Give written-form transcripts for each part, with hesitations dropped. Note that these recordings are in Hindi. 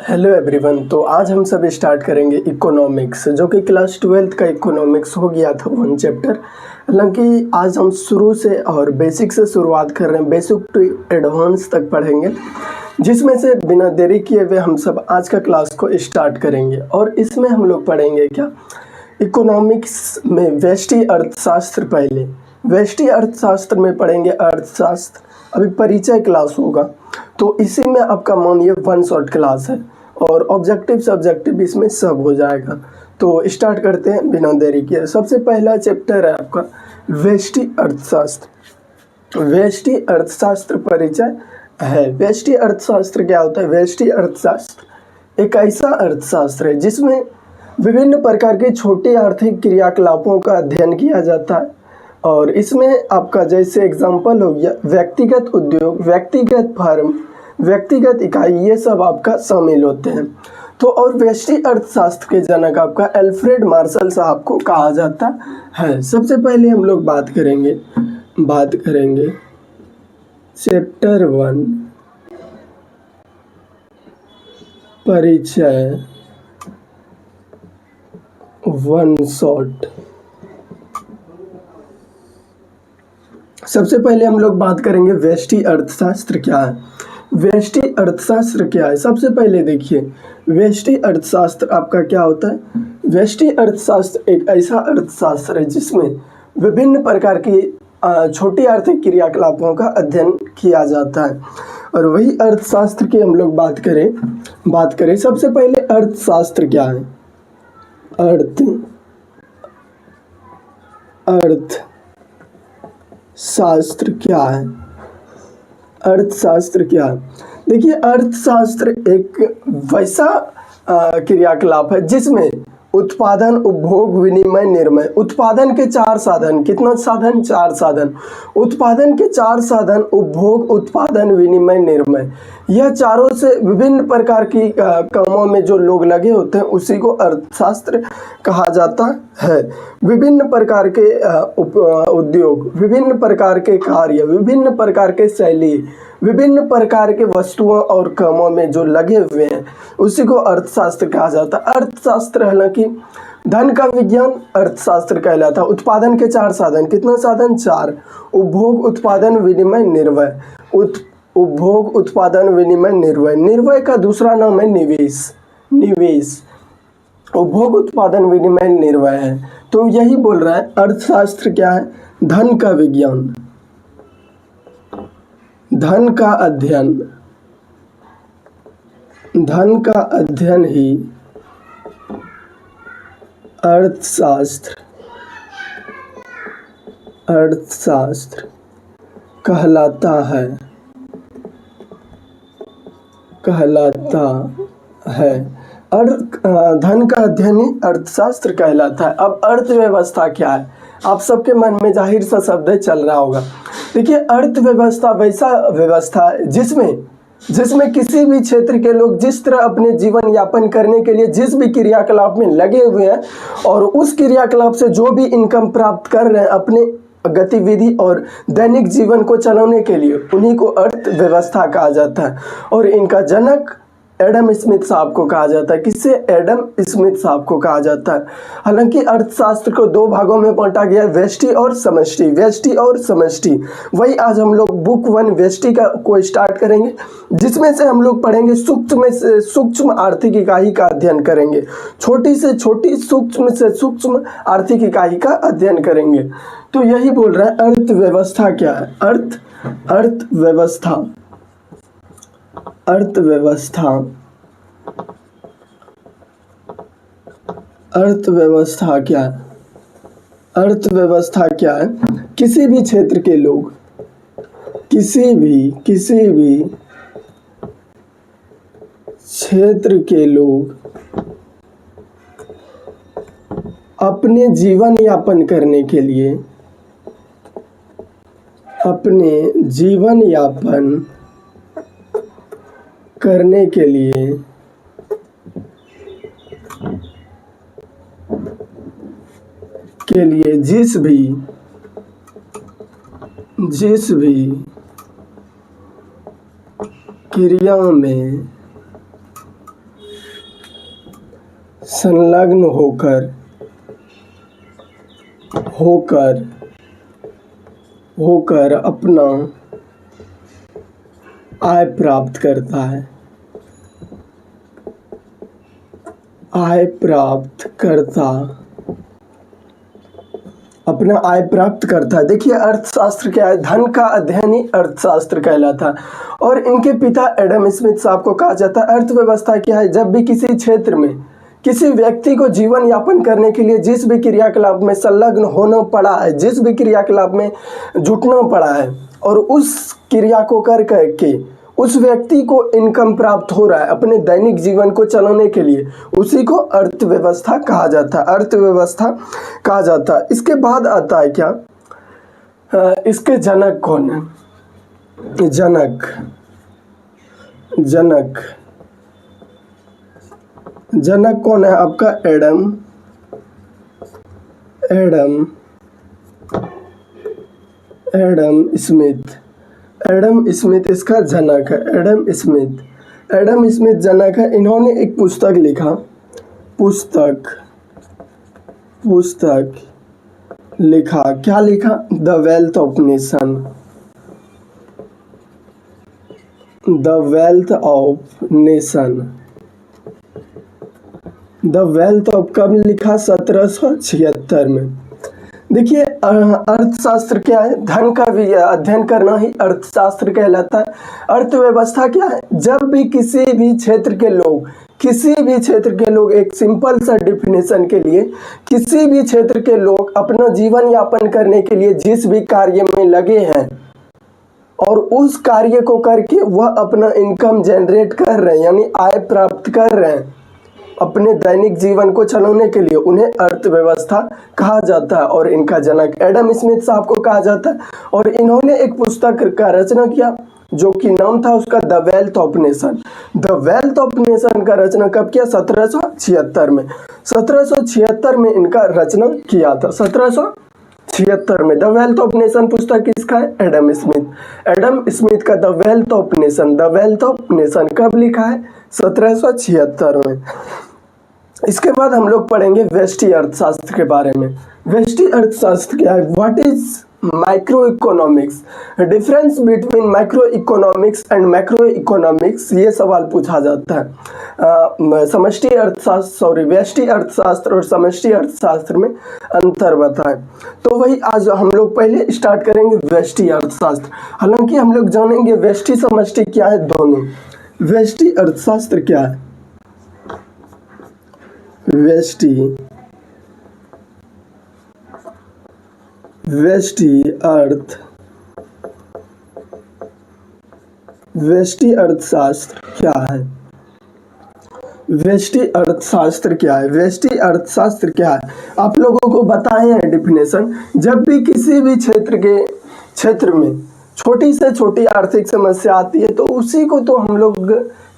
Hello everyone. तो आज हम सब स्टार्ट करेंगे इकोनॉमिक्स, जो कि क्लास 12th का इकोनॉमिक्स हो गया था वन चैप्टर। हालांकि आज हम शुरू से और बेसिक से शुरुआत कर रहे हैं, बेसिक टू एडवांस तक पढ़ेंगे, जिसमें से बिना देरी किए हुए हम सब आज का क्लास को स्टार्ट करेंगे। और इसमें हम लोग पढ़ेंगे क्या, इकोनॉमिक्स में व्यष्टि अर्थशास्त्र। पहले व्यष्टि अर्थशास्त्र में पढ़ेंगे अर्थशास्त्र, अभी परिचय क्लास होगा, तो इसी में आपका मानिए वन शॉट क्लास है और ऑब्जेक्टिव सब्जेक्टिव इसमें सब हो जाएगा। तो स्टार्ट करते हैं बिना देरी किए। सबसे पहला चैप्टर है आपका व्यष्टि अर्थशास्त्र। व्यष्टि अर्थशास्त्र परिचय है। व्यष्टि अर्थशास्त्र क्या होता है? व्यष्टि अर्थशास्त्र एक ऐसा अर्थशास्त्र है जिसमें विभिन्न प्रकार के छोटे आर्थिक क्रियाकलापों का अध्ययन किया जाता है। और इसमें आपका जैसे एग्जांपल हो गया व्यक्तिगत उद्योग, व्यक्तिगत फर्म, व्यक्तिगत इकाई, ये सब आपका शामिल होते हैं। तो और व्यष्टि अर्थशास्त्र के जनक आपका अल्फ्रेड मार्शल साहब को कहा जाता है। सबसे पहले हम लोग बात करेंगे चैप्टर 1 परिचय वन शॉट। सबसे पहले हम लोग बात करेंगे व्यष्टि अर्थशास्त्र क्या है। व्यष्टि अर्थशास्त्र क्या है? सबसे पहले देखिए, व्यष्टि अर्थशास्त्र आपका क्या होता है? व्यष्टि अर्थशास्त्र एक ऐसा अर्थशास्त्र है जिसमें विभिन्न प्रकार की छोटी आर्थिक क्रियाकलापों का अध्ययन किया जाता है। और वही अर्थशास्त्र की हम लोग बात करें सबसे पहले अर्थशास्त्र क्या है? अर्थशास्त्र क्या है? अर्थशास्त्र क्या है? देखिए, अर्थशास्त्र एक वैसा क्रियाकलाप है जिसमें उत्पादन, उपभोग, विनिमय, निर्मय, उत्पादन के चार साधन, कितना साधन? चार साधन। उत्पादन के चार साधन उपभोग, उत्पादन, विनिमय, निर्मय, यह चारों से विभिन्न प्रकार की कामों में जो लोग लगे होते हैं उसी को अर्थशास्त्र कहा जाता है। विभिन्न प्रकार के उद्योग, विभिन्न प्रकार के कार्य, विभिन्न प्रकार के शैली, विभिन्न प्रकार के वस्तुओं और कामों में जो लगे हुए हैं उसी को अर्थशास्त्र कहा जाता है। अर्थशास्त्र हालांकि धन का विज्ञान अर्थशास्त्र कहलाता है। उत्पादन के चार साधन, कितना साधन? चार। उपभोग, उत्पादन, विनिमय, निर्वय। उपभोग, उत्पादन, विनिमय, निर्वय। निर्वय का दूसरा नाम है निवेश। उपभोग, उत्पादन, विनिमय, निर्वय है। तो यही बोल रहा है अर्थशास्त्र क्या है? धन का विज्ञान, धन का अध्ययन ही अर्थशास्त्र कहलाता है। और धन का अध्ययन ही अर्थशास्त्र कहलाता है। अब अर्थव्यवस्था क्या है? आप सबके मन में जाहिर सा शब्द चल रहा होगा। देखिए, अर्थव्यवस्था वैसा व्यवस्था है जिसमें किसी भी क्षेत्र के लोग जिस तरह अपने जीवन यापन करने के लिए जिस भी क्रियाकलाप में लगे हुए हैं और उस क्रियाकलाप से जो भी इनकम प्राप्त कर रहे हैं अपने गतिविधि और दैनिक जीवन को चलाने के लिए, उन्हीं को अर्थव्यवस्था कहा जाता है। और इनका जनक एडम स्मिथ साहब को कहा जाता है। किससे? एडम स्मिथ साहब को कहा जाता है। हालांकि अर्थशास्त्र को दो भागों में बांटा गया है, व्यष्टि और समष्टि। वही आज हम लोग बुक 1 व्यष्टि को स्टार्ट करेंगे, जिसमें से हम लोग पढ़ेंगे सूक्ष्म आर्थिक इकाई का अध्ययन करेंगे। छोटी से छोटी, सूक्ष्म से सूक्ष्म आर्थिक इकाई का अध्ययन करेंगे। तो यही बोल रहा है अर्थव्यवस्था क्या है? अर्थव्यवस्था क्या है? किसी भी क्षेत्र के लोग, किसी भी क्षेत्र के लोग अपने जीवन यापन करने के लिए, जिस भी क्रिया में संलग्न होकर होकर होकर अपना आय प्राप्त करता है, आय प्राप्त करता, अपना आय प्राप्त करता है। देखिए अर्थशास्त्र क्या है, धन का अध्ययन ही अर्थशास्त्र कहलाता है। और इनके पिता एडम स्मिथ साहब को कहा जाता है अर्थव्यवस्था क्या है, जब भी किसी क्षेत्र में किसी व्यक्ति को जीवन यापन करने के लिए जिस भी क्रियाकलाप में संलग्न होना पड़ा है, जिस भी क्रियाकलाप में जुटना पड़ा है और उस क्रिया को कर करके उस व्यक्ति को इनकम प्राप्त हो रहा है अपने दैनिक जीवन को चलाने के लिए, उसी को अर्थव्यवस्था कहा जाता है, अर्थव्यवस्था कहा जाता है। इसके बाद आता है क्या, इसके जनक कौन है, जनक जनक जनक कौन है आपका, Adam Adam Adam Smith, Adam Smith इसका जनक है, एडम स्मिथ, एडम स्मिथ जनक है। इन्होंने एक पुस्तक लिखा, पुस्तक लिखा, क्या लिखा, the wealth of nation, the wealth of nation, the wealth of, कब लिखा, 1776 में। देखिए अर्थशास्त्र क्या है, धन का भी अध्ययन करना ही अर्थशास्त्र कहलाता है। अर्थव्यवस्था क्या है, जब भी किसी भी क्षेत्र के लोग, किसी भी क्षेत्र के लोग, एक सिंपल सा डिफिनेशन के लिए, किसी भी क्षेत्र के लोग अपना जीवन यापन करने के लिए जिस भी कार्य में लगे हैं और उस कार्य को करके वह अपना इनकम जनरेट कर रहे हैं, यानी आय प्राप्त कर रहे हैं अपने दैनिक जीवन को चलाने के लिए, उन्हें अर्थव्यवस्था कहा जाता है। और इनका जनक एडम स्मिथ साहब को कहा जाता है। और इन्होंने एक पुस्तक का रचना किया जो कि नाम था उसका the wealth of nation. The wealth of nation का रचना कब किया, 1776 में, 1776 में इनका रचना किया था, 1776 में। द वेल्थ ऑफ नेशन पुस्तक किसका है, एडम स्मिथ, एडम स्मिथ का the wealth of nation, the wealth of nation कब लिखा है, 1776 में। इसके बाद हम लोग पढ़ेंगे व्यष्टि अर्थशास्त्र के बारे में। व्यष्टि अर्थशास्त्र क्या है, what is micro economics, difference between micro economics and macro economics, ये सवाल पूछा जाता है। समष्टि अर्थशास्त्र, सॉरी, व्यष्टि अर्थशास्त्र और समष्टि अर्थशास्त्र में अंतर बताएं। तो वही आज हम लोग पहले स्टार्ट करेंगे व्यष्टि अर्थशास्त्र। हालांकि हम लोग जानेंगे व्यष्टि समष्टि क्या है दोनों। व्यष्टि अर्थशास्त्र क्या है, व्यष्टि अर्थशास्त्र क्या है, व्यष्टि अर्थशास्त्र क्या है, व्यष्टि अर्थशास्त्र क्या है, आप लोगों को बताए हैं डिफिनेशन। जब भी किसी भी क्षेत्र में छोटी से छोटी आर्थिक समस्या आती है तो उसी को तो हम लोग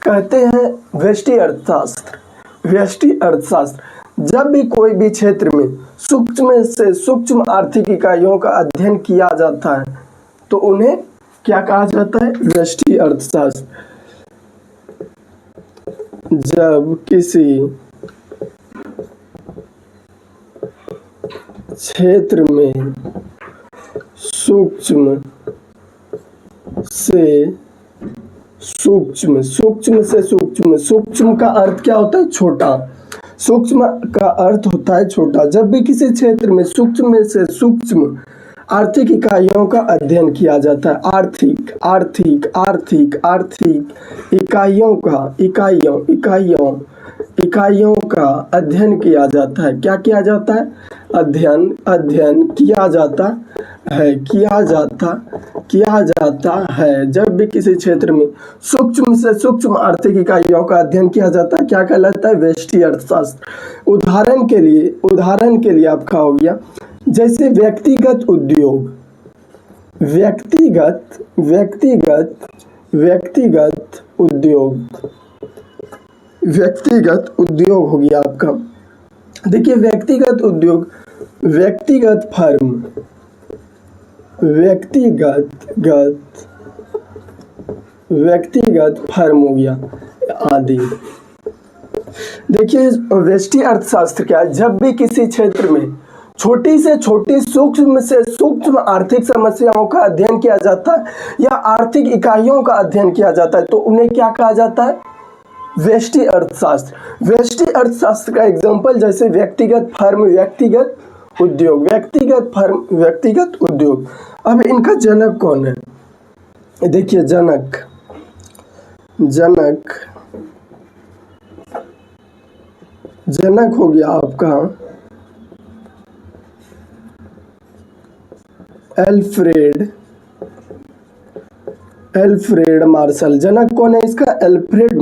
कहते हैं व्यष्टि अर्थशास्त्र, व्यष्टि अर्थशास्त्र। जब भी कोई भी क्षेत्र में सूक्ष्म से सूक्ष्म आर्थिक इकाइयों का अध्ययन किया जाता है तो उन्हें क्या कहा जाता है, व्यष्टि अर्थशास्त्र। जब किसी क्षेत्र में सूक्ष्म से सूक्ष्म का अर्थ क्या होता है, छोटा, सूक्ष्म का अर्थ होता है छोटा। जब भी किसी क्षेत्र में सूक्ष्म से सूक्ष्म आर्थिक इकाइयों का अध्ययन किया जाता है, आर्थिक इकाइयों का अध्ययन किया जाता है। क्या किया जाता है, अध्ययन किया जाता है। जब भी किसी क्षेत्र में सूक्ष्म से सूक्ष्म आर्थिक इकाइयों का अध्ययन किया जाता है, क्या कहलाता है, व्यष्टि अर्थशास्त्र। उदाहरण के लिए आपका हो गया जैसे व्यक्तिगत उद्योग हो गया आपका। देखिए व्यक्तिगत उद्योग, व्यक्तिगत फर्म हो गया आदि। देखिए व्यष्टि अर्थशास्त्र क्या है, जब भी किसी क्षेत्र में छोटी से छोटी सूक्ष्म से सूक्ष्म आर्थिक समस्याओं का अध्ययन किया जाता है या आर्थिक इकाइयों का अध्ययन किया जाता है तो उन्हें क्या कहा जाता है, व्यष्टि अर्थशास्त्र। व्यष्टि अर्थशास्त्र का एग्जांपल जैसे व्यक्तिगत फर्म, व्यक्तिगत उद्योग, व्यक्तिगत फर्म, व्यक्तिगत उद्योग। अब इनका जनक कौन है, देखिए जनक हो गया आपका एल्फ्रेड मार्शल। जनक कौन है इसका, एल्फ्रेड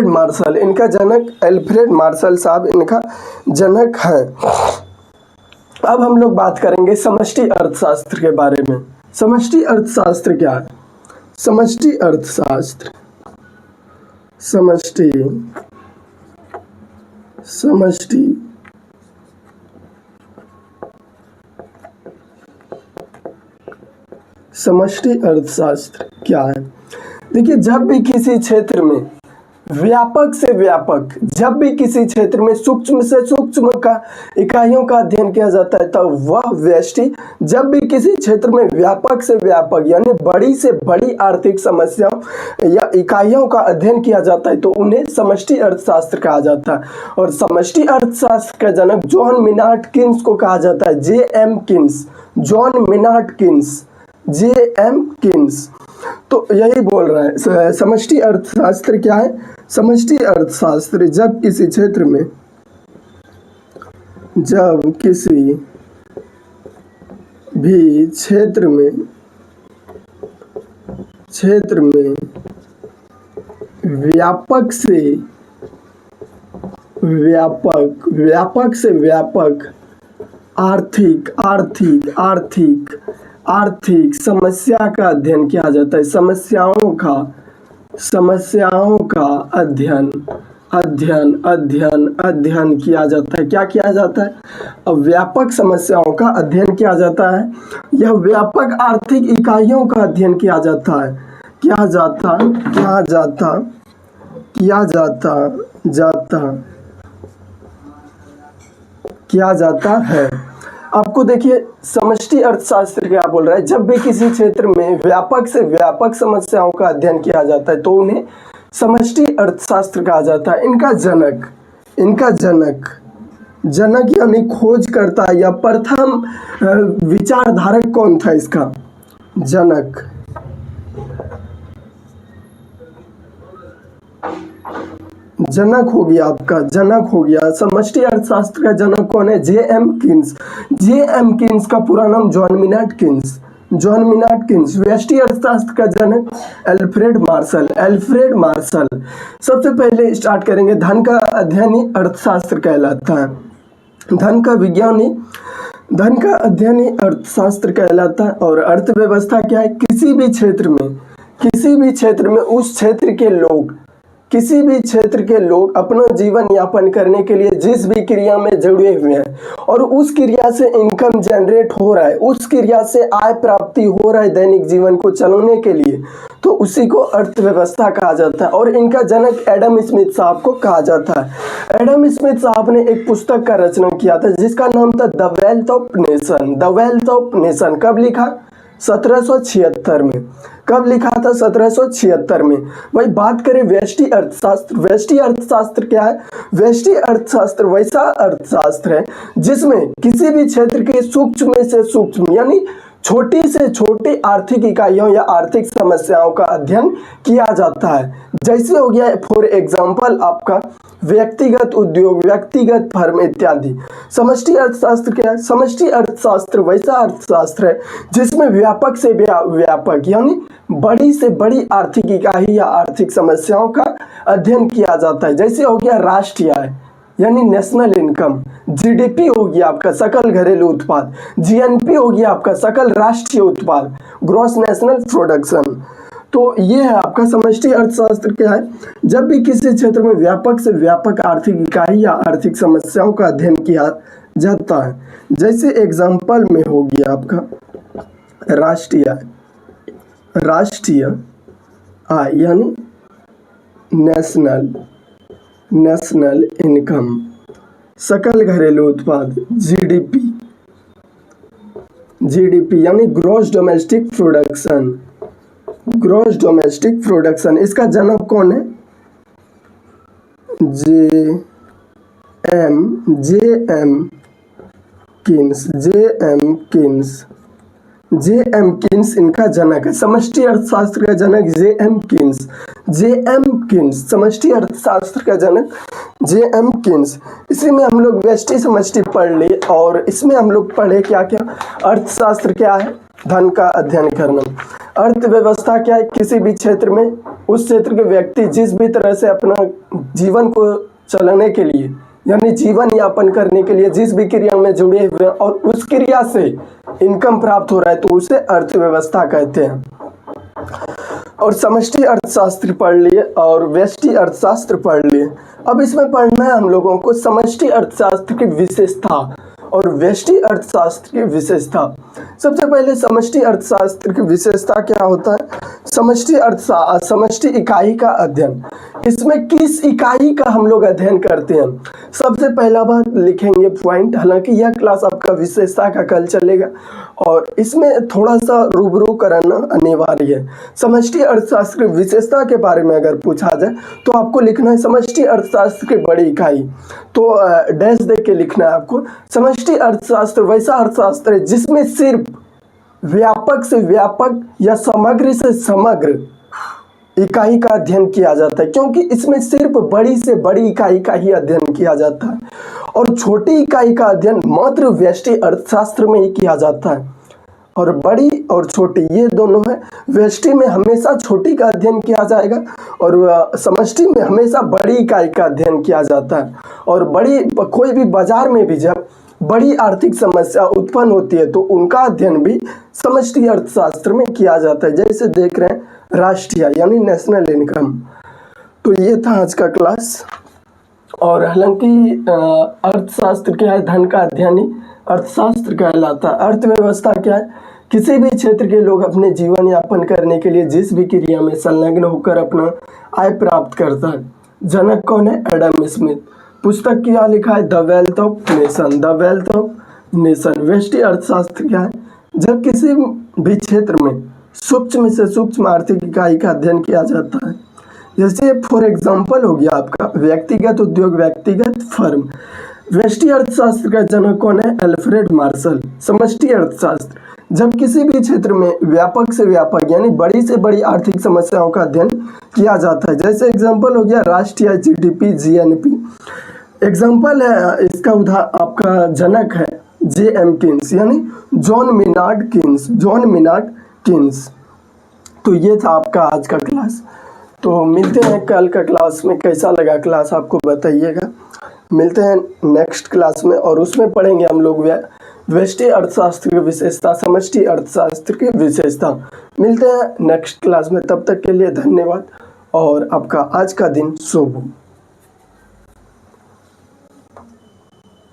मार्शल। इनका जनक एल्फ्रेड मार्शल साहब इनका जनक है। अब हम लोग बात करेंगे समष्टि अर्थशास्त्र के बारे में। समष्टि अर्थशास्त्र क्या है, समष्टि अर्थशास्त्र, समष्टि अर्थशास्त्र क्या है, देखिए जब भी किसी क्षेत्र में व्यापक से व्यापक, जब भी किसी क्षेत्र में सूक्ष्म से सूक्ष्म का इकाइयों का अध्ययन किया जाता है तो वह व्यष्टि, जब भी किसी क्षेत्र में व्यापक से व्यापक यानी बड़ी से बड़ी आर्थिक समस्याओं या इकाइयों का अध्ययन किया जाता है तो उन्हें समष्टि अर्थशास्त्र कहा जाता है। और समष्टि अर्थशास्त्र का जनक जॉन मिनार्ड किन्स को कहा जाता है, J.M. Keynes, John Maynard Keynes, J.M. Keynes. तो यही बोल रहा है समष्टि अर्थशास्त्र क्या है, समष्टि अर्थशास्त्र जब किसी क्षेत्र में, जब किसी भी क्षेत्र में व्यापक से व्यापक आर्थिक समस्या का अध्ययन किया जाता है, समस्याओं का अध्ययन किया जाता है। क्या किया जाता है, अब व्यापक समस्याओं का अध्ययन किया जाता है या व्यापक आर्थिक इकाइयों का अध्ययन किया जाता है, किया जाता है। आपको देखिए समष्टि अर्थशास्त्र क्या बोल रहा है, जब भी किसी क्षेत्र में व्यापक से व्यापक समस्याओं का अध्ययन किया जाता है तो उन्हें समष्टि अर्थशास्त्र कहा जाता है। इनका जनक यानी खोजकर्ता या प्रथम विचारधारक कौन था, इसका जनक हो गया समष्टि अर्थशास्त्र का जनक कौन है, J.M. किन्स का पूरा नाम जॉन मिनार्ड किन्स। व्यष्टि अर्थशास्त्र का जनक एल्फ्रेड मार्शल। सबसे पहले स्टार्ट करेंगे, धन का अध्ययन ही अर्थशास्त्र कहलाता है, धन का अध्ययन ही अर्थशास्त्र कहलाता है। और अर्थव्यवस्था क्या है, किसी भी क्षेत्र में उस किसी भी क्षेत्र के लोग अपना जीवन यापन करने के लिए जिस भी क्रिया में जुड़े हुए हैं और उस क्रिया से इनकम जनरेट हो रहा है, उस क्रिया से आय प्राप्ति हो रहा है दैनिक जीवन को चलाने के लिए, तो उसी को अर्थव्यवस्था कहा जाता है। और इनका जनक एडम स्मिथ साहब को कहा जाता है। एडम स्मिथ साहब ने एक पुस्तक का रचना किया था जिसका नाम था द वेल्थ ऑफ नेशन। कब लिखा, 1776 में। कब लिखा था, 1776 में। वही बात करें व्यष्टि अर्थशास्त्र क्या है, व्यष्टि अर्थशास्त्र वैसा अर्थशास्त्र है जिसमें किसी भी क्षेत्र के सूक्ष्म से सूक्ष्म यानी छोटी से छोटी आर्थिक इकाइयों या आर्थिक समस्याओं का अध्ययन किया जाता है। जैसे हो गया फॉर एग्जाम्पल आपका व्यक्तिगत उद्योग, व्यक्तिगत फर्म इत्यादि। समष्टि अर्थशास्त्र क्या है, समष्टि अर्थशास्त्र वैसा अर्थशास्त्र है जिसमें व्यापक से व्यापक यानी बड़ी से बड़ी आर्थिक इकाई या आर्थिक समस्याओं का अध्ययन किया जाता है। जैसे हो गया राष्ट्रीय आय यानी नेशनल इनकम, जीडीपी हो गया आपका सकल घरेलू उत्पाद, जीएनपी हो गया आपका सकल राष्ट्रीय उत्पाद, ग्रॉस नेशनल प्रोडक्शन। तो ये है आपका समष्टि अर्थशास्त्र क्या है, जब भी किसी क्षेत्र में व्यापक से व्यापक आर्थिक इकाई या आर्थिक समस्याओं का अध्ययन किया जाता है। जैसे एग्जाम्पल में हो गया आपका राष्ट्रीय आय यानी नेशनल नेशनल इनकम, सकल घरेलू उत्पाद, जीडीपी, जीडीपी यानी gross domestic production, gross domestic production. इसका जनक कौन है? जे एम किन्स, जे एम किन्स इनका जनक है। समष्टि अर्थशास्त्र का जनक जे एम किन्स, समष्टि अर्थशास्त्र का जनक जे एम किन्स। इसी में हम लोग व्यष्टि समष्टि पढ़ लिए और इसमें हम लोग पढ़े क्या क्या? अर्थशास्त्र क्या है? धन का अध्ययन करना। अर्थव्यवस्था क्या है? किसी भी क्षेत्र में उस क्षेत्र के व्यक्ति जिस भी तरह से अपना जीवन को चलाने के लिए यानी जीवन यापन करने के लिए जिस भी क्रिया में जुड़े हुए हैं और उस क्रिया से इनकम प्राप्त हो रहा है तो उसे अर्थव्यवस्था कहते हैं। और समष्टि अर्थशास्त्र पढ़ लिए और व्यष्टि अर्थशास्त्र पढ़ लिए। अब इसमें पढ़ना है हम लोगों को समष्टि अर्थशास्त्र की विशेषता और व्यष्टि अर्थशास्त्र की विशेषता। सबसे पहले समष्टि अर्थशास्त्र की विशेषता क्या होता है? समष्टि इकाई का अध्ययन। इसमें किस इकाई का हम लोग अध्ययन करते हैं? सबसे पहला बात लिखेंगे पॉइंट, हालांकि यह क्लास आपका विशेषता का कल चलेगा और इसमें थोड़ा सा रूबरू करना अनिवार्य है। समष्टि अर्थशास्त्र की विशेषता के बारे में अगर पूछा जाए तो आपको लिखना है समष्टि अर्थशास्त्र की बड़ी इकाई, तो डैश दे के लिखना है आपको। समष्टि अर्थशास्त्र वैसा अर्थशास्त्र है जिसमें सिर्फ व्यापक से व्यापक या समग्र से समग्र इकाई का अध्ययन किया जाता है, क्योंकि इसमें सिर्फ बड़ी से बड़ी इकाई का ही अध्ययन किया जाता है और छोटी इकाई का अध्ययन मात्र व्यष्टि अर्थशास्त्र में ही किया जाता है। और बड़ी और छोटी ये दोनों है। व्यष्टि में हमेशा छोटी का अध्ययन किया जाएगा और समष्टि में हमेशा बड़ी इकाई का अध्ययन किया जाता है। और बड़ी कोई भी बाजार में भी जब बड़ी आर्थिक समस्या उत्पन्न होती है तो उनका अध्ययन भी समष्टि अर्थशास्त्र में किया जाता है। जैसे देख रहे हैं राष्ट्रीय यानी नेशनल इनकम। तो ये था आज का क्लास। और हालांकि अर्थशास्त्र क्या है? धन का अध्ययन ही अर्थशास्त्र कहलाता है। अर्थव्यवस्था क्या है? किसी भी क्षेत्र के लोग अपने जीवन यापन करने के लिए जिस भी क्रिया में संलग्न होकर अपना आय प्राप्त करता है। जनक कौन है? Adam Smith. पुस्तक क्या लिखा है? The wealth of nation, the wealth of nation. व्यष्टि अर्थशास्त्र क्या है? जब किसी भी क्षेत्र में सूक्ष्म से सूक्ष्म आर्थिक इकाई का अध्ययन किया जाता है। जैसे फॉर एग्जाम्पल हो गया आपका व्यक्तिगत उद्योग, व्यक्तिगत फर्म। व्यष्टि अर्थशास्त्र का जनक कौन है? Alfred Marshall. समष्टि अर्थशास्त्र जब किसी भी क्षेत्र में व्यापक से व्यापक यानी बड़ी से बड़ी आर्थिक समस्याओं का अध्ययन किया जाता है। जैसे एग्जाम्पल हो गया राष्ट्रीय जीडीपी, जीएनपी। एग्जाम्पल है इसका आपका जनक है जे एम किन्स यानी जॉन मिनार्ड किन्स। तो ये था आपका आज का क्लास। तो मिलते हैं कल का क्लास में। कैसा लगा क्लास आपको बताइएगा। मिलते हैं नेक्स्ट क्लास में और उसमें पढ़ेंगे हम लोग व्यष्टि अर्थशास्त्र की विशेषता, समष्टि अर्थशास्त्र की विशेषता। मिलते हैं नेक्स्ट क्लास में। तब तक के लिए धन्यवाद और आपका आज का दिन शुभ हो।